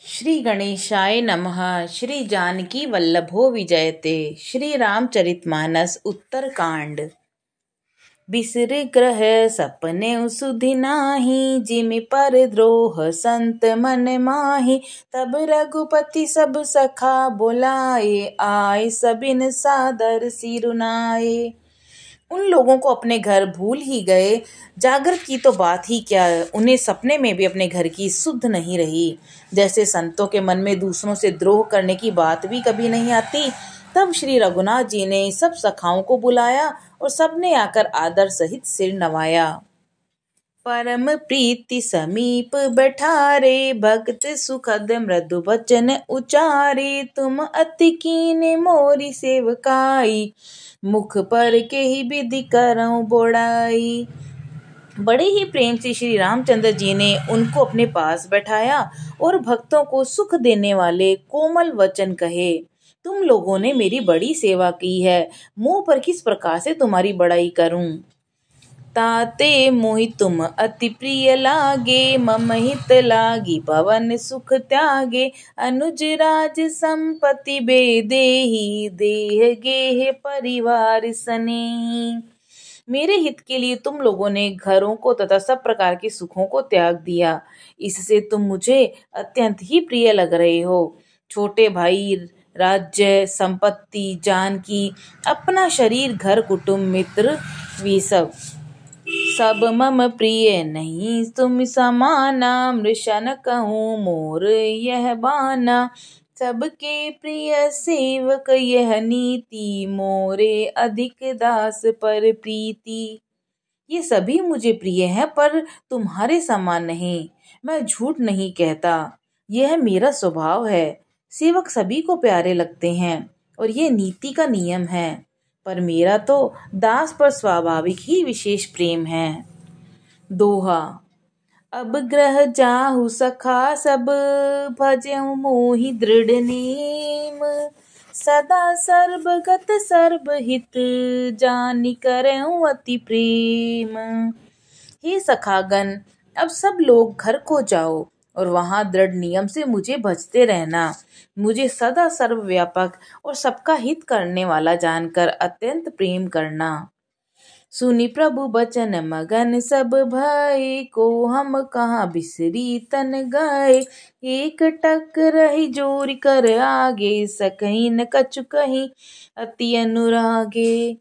श्री गणेशाय नमः। श्री जानकी वल्लभो विजयते। श्री रामचरितमानस उत्तरकांड। बिसर ग्रह सपने सुधि नाही, जिमि पर द्रोह संत मन माही। तब रघुपति सब सखा बुलाए, आए सबिन सादर सिरुनाए। उन लोगों को अपने घर भूल ही गए। जागृत की तो बात ही क्या, उन्हें सपने में भी अपने घर की सुध नहीं रही। जैसे संतों के मन में दूसरों से द्रोह करने की बात भी कभी नहीं आती। तब श्री रघुनाथ जी ने सब सखाओं को बुलाया और सबने आकर आदर सहित सिर नवाया। परम प्रीति समीप बैठारे, भक्त सुखद मृदु वचन उचारे। तुम अति कीने मोरी सेवकाई, मुख पर के ही विधि करऊं बोड़ाई। बड़े ही प्रेम से श्री रामचंद्र जी ने उनको अपने पास बैठाया और भक्तों को सुख देने वाले कोमल वचन कहे। तुम लोगों ने मेरी बड़ी सेवा की है, मुंह पर किस प्रकार से तुम्हारी बड़ाई करूं। ताते मोहि तुम अति प्रिय लागे, मम हित लागी पवन सुख त्यागे। अनुज राज संपत्ति बेदेही, देह गेह परिवार सनेही। मेरे हित के लिए तुम लोगों ने घरों को तथा सब प्रकार के सुखों को त्याग दिया। इससे तुम मुझे अत्यंत ही प्रिय लग रहे हो। छोटे भाई, राज्य, संपत्ति, जानकी, अपना शरीर, घर, कुटुंब, मित्र, वे सब मम प्रिय नहीं तुम समाना। मृषा न कहूँ मोर यह बाना, सबके प्रिय सेवक यह नीति। मोरे अधिक दास पर प्रीति। ये सभी मुझे प्रिय हैं, पर तुम्हारे समान नहीं। मैं झूठ नहीं कहता, यह मेरा स्वभाव है। सेवक सभी को प्यारे लगते हैं और ये नीति का नियम है, पर मेरा तो दास पर स्वाभाविक ही विशेष प्रेम है। दोहा। अब ग्रह जाहु सखा सब, भजऊ मोहि दृढ़ नेम। सदा सर्वगत सर्वहित, जानि करऊं अति प्रेम। हे सखागण, अब सब लोग घर को जाओ और वहां दृढ़ नियम से मुझे भजते रहना। मुझे सदा सर्वव्यापक और सबका हित करने वाला जानकर अत्यंत प्रेम करना। सुनि प्रभु बचन मगन सब भय, को हम कहाँ बिसरी तन गए। एक टक रही जोर कर आगे, सकहीं न कछु कहीं अति अनुरागे।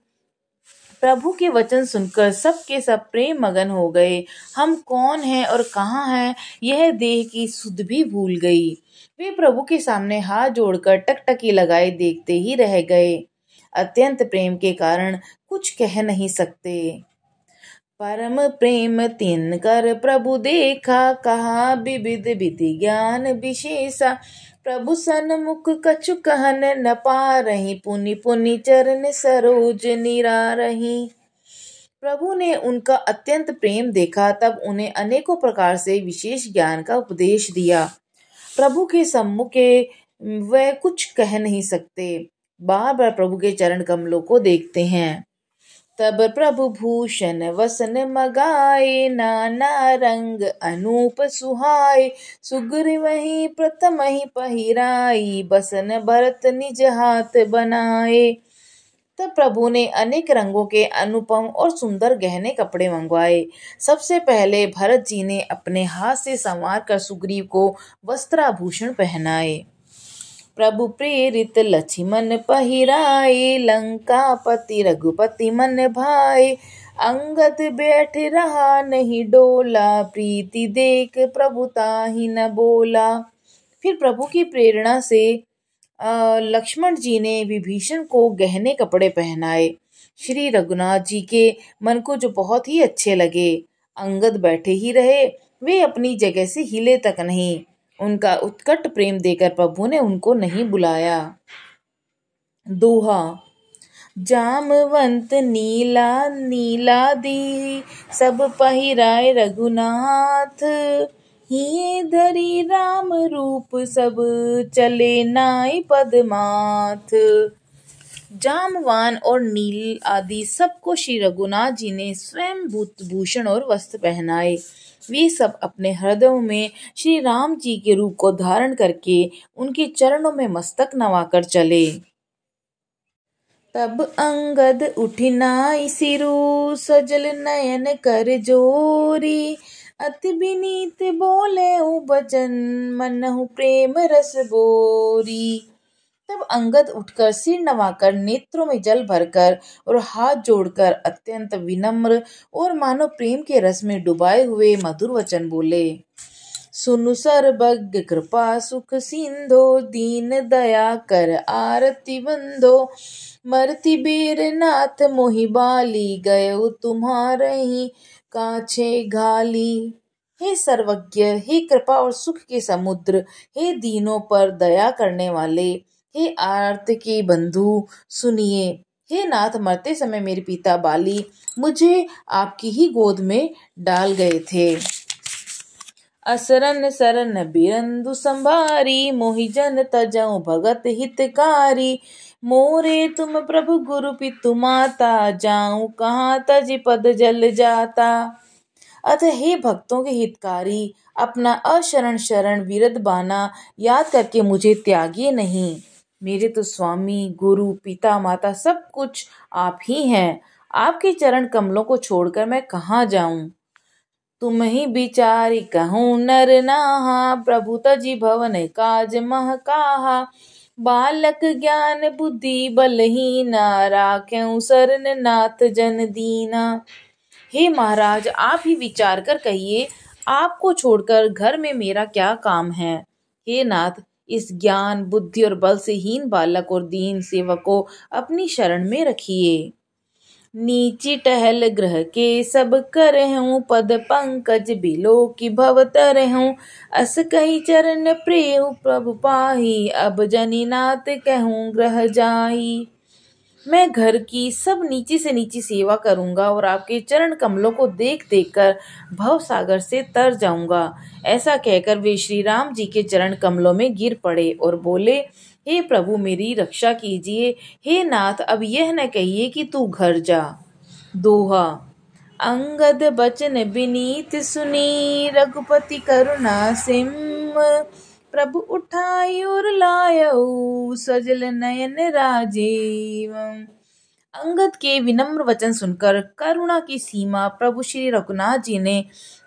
प्रभु के वचन सुनकर सब के सब प्रेम मगन हो गए। हम कौन हैं और कहाँ हैं, यह देह की सुध भी भूल गई। वे प्रभु के सामने हाथ जोड़कर टकटकी लगाए देखते ही रह गए। अत्यंत प्रेम के कारण कुछ कह नहीं सकते। परम प्रेम तिन कर प्रभु देखा, कहा विविध विधि ज्ञान विशेषा। प्रभु सन्मुख कछु कहन न पारहीं, पुनि पुनि चरण सरोज निरारहीं। प्रभु ने उनका अत्यंत प्रेम देखा, तब उन्हें अनेकों प्रकार से विशेष ज्ञान का उपदेश दिया। प्रभु के सम्मुख वह कुछ कह नहीं सकते, बार बार प्रभु के चरण कमलों को देखते हैं। तब प्रभु भूषण वसन मगाए, नाना रंग अनूप सुहाए। सुग्रीवहि प्रथम ही पहिराई, बसन भरत निज हाथ बनाए। तब प्रभु ने अनेक रंगों के अनुपम और सुंदर गहने कपड़े मंगवाए। सबसे पहले भरत जी ने अपने हाथ से संवार कर सुग्रीव को वस्त्राभूषण पहनाए। प्रभु प्रेरित लक्ष्मण पहिराए, लंकापति रघुपति मन भाए। अंगद बैठ रहा नहीं डोला, प्रीति देख प्रभु ताहि न बोला। फिर प्रभु की प्रेरणा से लक्ष्मण जी ने विभीषण को गहने कपड़े पहनाए। श्री रघुनाथ जी के मन को जो बहुत ही अच्छे लगे। अंगद बैठे ही रहे, वे अपनी जगह से हिले तक नहीं। उनका उत्कट प्रेम देकर प्रभु ने उनको नहीं बुलाया। दोहा। जामवंत नीला नीला दी, सब पहिराए रघुनाथ। हिये धरी राम रूप, सब चले नाई पदमाथ। जामवान और नील आदि सबको श्री रघुनाथ जी ने स्वयं भूषण और वस्त्र पहनाए। वे सब अपने हृदयों में श्री राम जी के रूप को धारण करके उनके चरणों में मस्तक नवाकर चले। तब अंगद उठिनाई सिरु, सजल नयन कर जोरी। अति विनीत बोले बचन, मनहु प्रेम रस बोरी। तब अंगद उठकर सिर नवाकर, नेत्रों में जल भरकर और हाथ जोड़कर अत्यंत विनम्र और मानो प्रेम के रस में डुबाए हुए मधुर वचन बोले। सुनु सर्वज्ञ कृपा सुख सिंधो, दीन दया कर आरती बंधो। मरती बीर नाथ मोहि बाली, गयो तुम्हारे ही काछे घाली। हे सर्वज्ञ, हे कृपा और सुख के समुद्र, हे दीनों पर दया करने वाले, हे आर्त के बंधु सुनिए। हे नाथ, मरते समय मेरे पिता बाली मुझे आपकी ही गोद में डाल गए थे। असरन सरन बिरंदु संभारी, मोहि जन तजऊ भगत हितकारी। मोरे तुम प्रभु गुरु पितु माता, जाऊं कहाँ तज पद जल जाता। अतः हे भक्तों के हितकारी, अपना अशरण शरण विरद बाना याद करके मुझे त्यागिए नहीं। मेरे तो स्वामी गुरु पिता माता सब कुछ आप ही हैं। आपके चरण कमलों को छोड़कर मैं कहाँ जाऊं। तुम ही बिचारी कहूँ नर नाहा, प्रभु तजी भवन काज मह काहा। बालक ज्ञान बुद्धि बलहीना, राखें शरण नाथ जन दीना। हे महाराज, आप ही विचार कर कहिए, आपको छोड़कर घर में मेरा क्या काम है। हे नाथ, इस ज्ञान बुद्धि और बल से हीन बालक और दीन सेवक को अपनी शरण में रखिए। नीची टहल ग्रह के सब करहूँ, पद पंकज बिलो की भव तरहूँ। अस कही चरण प्रेम प्रभु पाही, अब जनीनाथ कहूँ ग्रह जाई। मैं घर की सब नीची से नीची सेवा करूंगा और आपके चरण कमलों को देख देख कर भव सागर से तर जाऊंगा। ऐसा कहकर वे श्री राम जी के चरण कमलों में गिर पड़े और बोले, हे प्रभु, मेरी रक्षा कीजिए। हे नाथ, अब यह न कहिए कि तू घर जा। दोहा। अंगद बचन विनीत सुनी, रघुपति करुणा सिम। प्रभु उठाई और लायऊ, सजल नयन राजीव। अंगद के विनम्र वचन सुनकर करुणा की सीमा प्रभु श्री रघुनाथ जी ने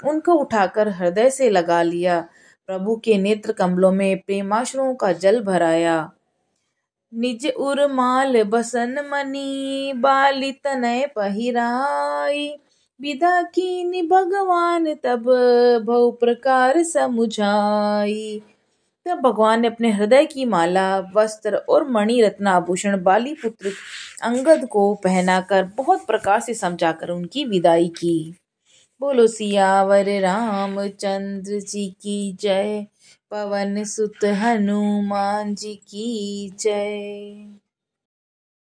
उनको उठाकर हृदय से लगा लिया। प्रभु के नेत्र कमलों में प्रेमाश्रुओं का जल भराया। निज उर्माल बसन मनी, बाली तनय पहिराई। विदा कीनि भगवान तब, बहु प्रकार समुझाई। तब भगवान ने अपने हृदय की माला, वस्त्र और मणि रत्न आभूषण बाली पुत्र अंगद को पहनाकर बहुत प्रकार से समझाकर उनकी विदाई की। बोलो सियावर रामचंद्र जी की जय। पवन सुत हनुमान जी की जय।